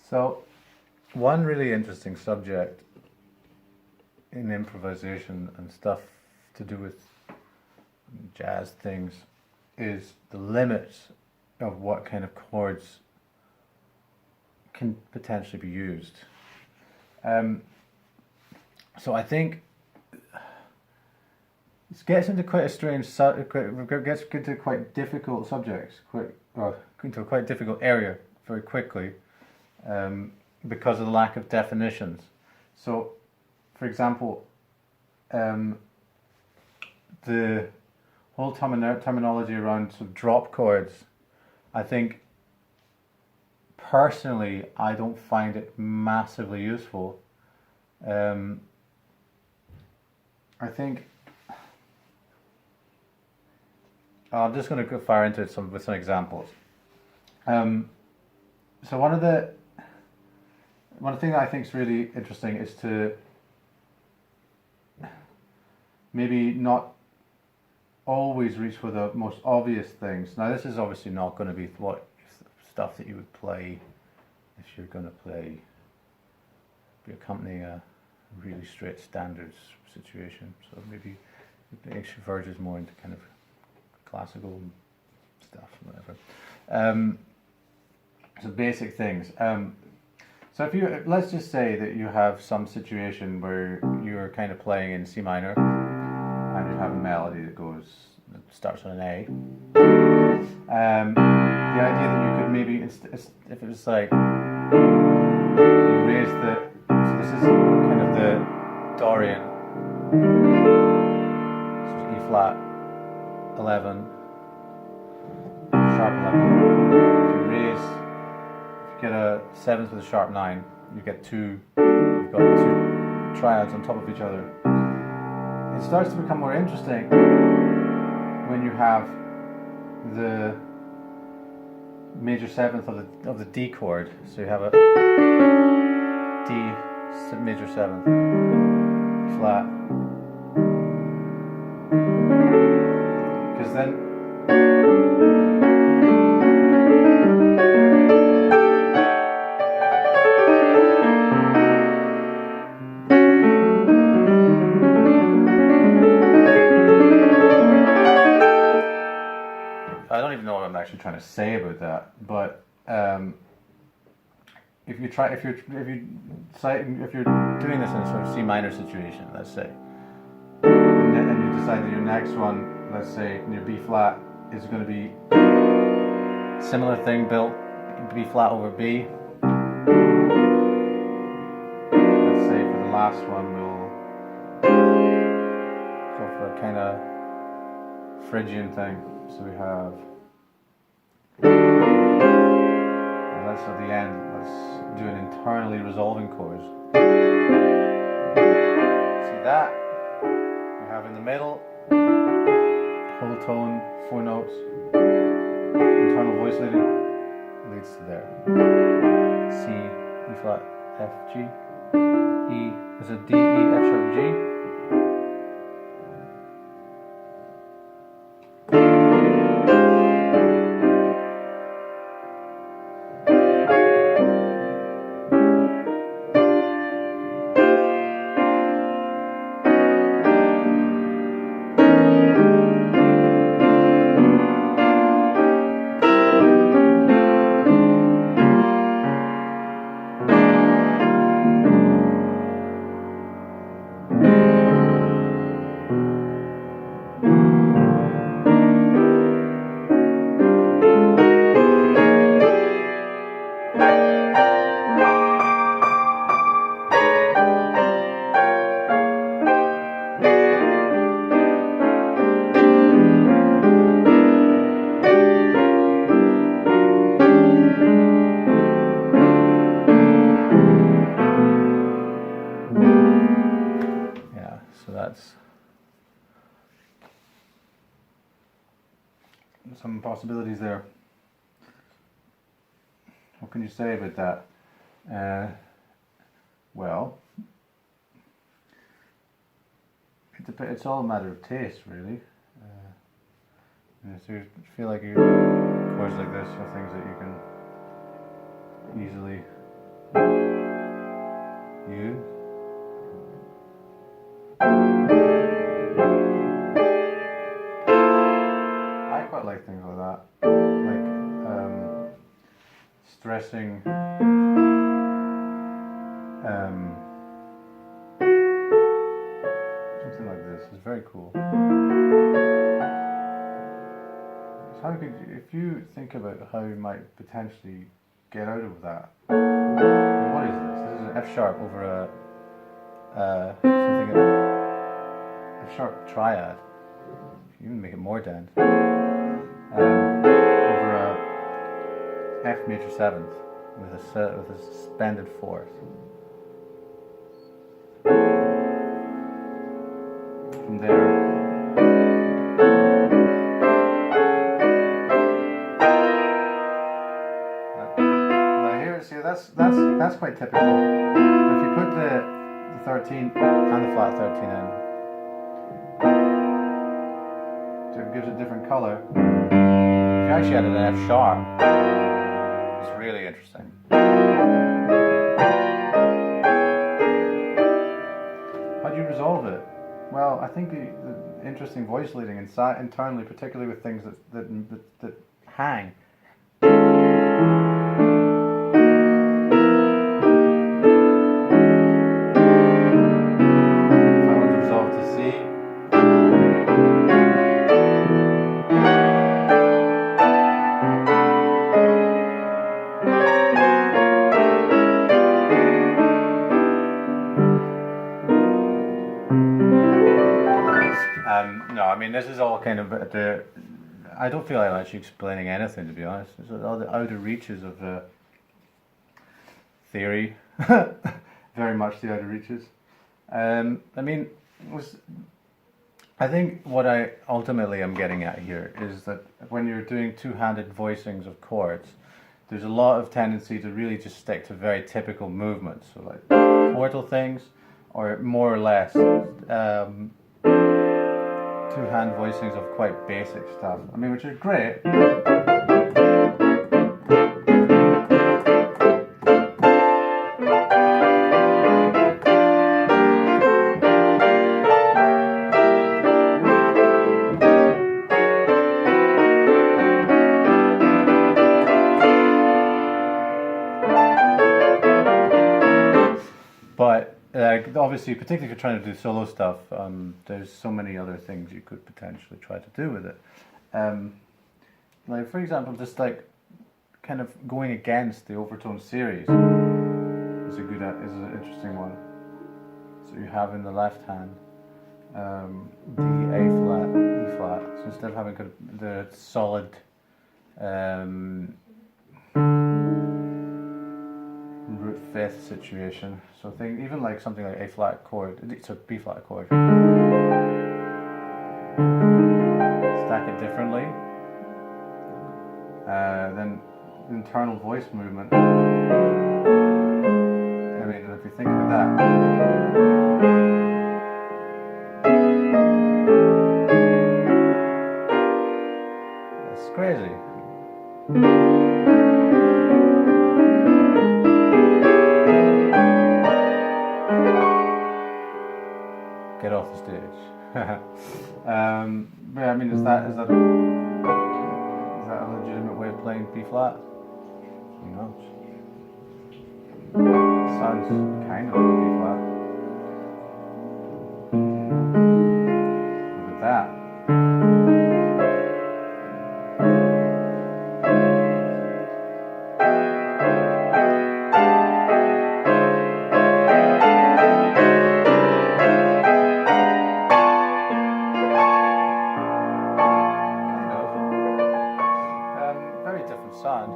So, one really interesting subject in improvisation and stuff to do with jazz things is the limits of what kind of chords can potentially be used. So I think it gets into quite a strange, gets into quite difficult subjects, into a quite difficult area very quickly, because of the lack of definitions. So, for example, the whole terminology around sort of drop chords, I think personally I don't find it massively useful. I think I'm just going to go far into it with some examples. So one thing that I think is really interesting is to maybe not always reach for the most obvious things. Now, this is obviously not going to be stuff that you would play if you're going to be accompanying a really straight standards situation. So maybe it actually verges more into kind of classical stuff, whatever. So basic things. So if let's just say that you have some situation where you're kind of playing in C minor, and you have a melody that starts on an A. The idea that you could maybe, if it was like, you raise so this is kind of the Dorian, so it's E flat, 11, sharp 11. If you get a 7th with a sharp 9, you've got two triads on top of each other. It starts to become more interesting when you have the major 7th of the D chord. So you have a D major 7th, flat. Because then I don't even know what I'm actually trying to say about that, but if you're doing this in a sort of C minor situation, let's say, and you decide that your next one, let's say in your B flat, is going to be similar thing built B flat over B. Let's say for the last one we'll go for a kind of Phrygian thing. So we have, and let's at the end, let's do an internally resolving chord. See that? We have in the middle, whole tone, 4 notes, internal voice leads to there. C, E flat, F, G, E, is it D, E, F sharp, G? So that's some possibilities there. What can you say about that? Well, it's all a matter of taste, really. So you feel like chords like this are things that you can easily U. I quite like things like that, like stressing something like this is very cool. So how could you, if you think about how you might potentially get out of that? What is this? This is an F sharp over a something F sharp triad. You can make it more dense. Over a F major seventh with a suspended fourth. From there, now here, see that's quite typical. But if you put the 13 and the flat 13 in, so it gives it a different color. If you actually added an F sharp, it's really interesting. How do you resolve it? Well, I think the interesting voice leading internally, particularly with things that hang. If I want to resolve to C. No, I mean, this is all kind of I don't feel like I'm actually explaining anything, to be honest. It's all the outer reaches of theory. Very much the outer reaches. I mean, I think what I ultimately am getting at here is that when you're doing two-handed voicings of chords, there's a lot of tendency to really just stick to very typical movements, so like chordal things, or more or less two-hand voicings of quite basic stuff. I mean, which is great. But obviously, particularly if you're trying to do solo stuff, there's so many other things you could potentially try to do with it. Like for example, just like kind of going against the overtone series is an interesting one. So you have in the left hand D, A flat, E flat. So instead of having the solid root fifth situation. So think even like something like A flat chord, it's a B flat chord. Stack it differently. Then internal voice movement. I mean, if you think about that. It's crazy. Get off the stage. But I mean, is that a legitimate way of playing B flat? Who knows? It sounds kind of like a B flat. Look at that. Sound.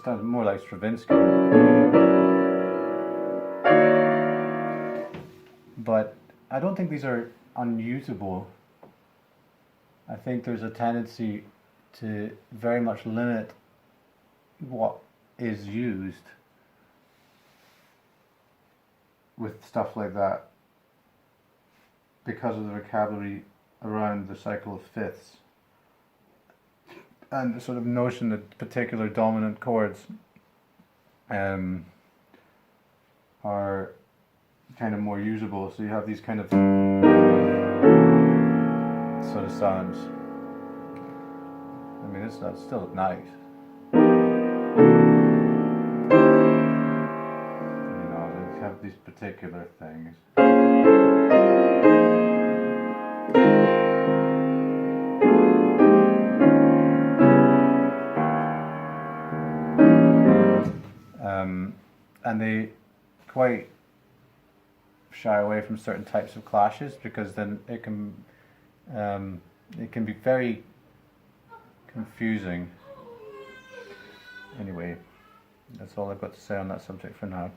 Sounds more like Stravinsky. But I don't think these are unusable. I think there's a tendency to very much limit what is used with stuff like that, because of the vocabulary around the cycle of fifths. and the sort of notion that particular dominant chords are kind of more usable. So you have these kind of sort of sounds. I mean, it's still nice. You know, they have these particular things. And they quite shy away from certain types of clashes, because then it can be very confusing. Anyway, that's all I've got to say on that subject for now.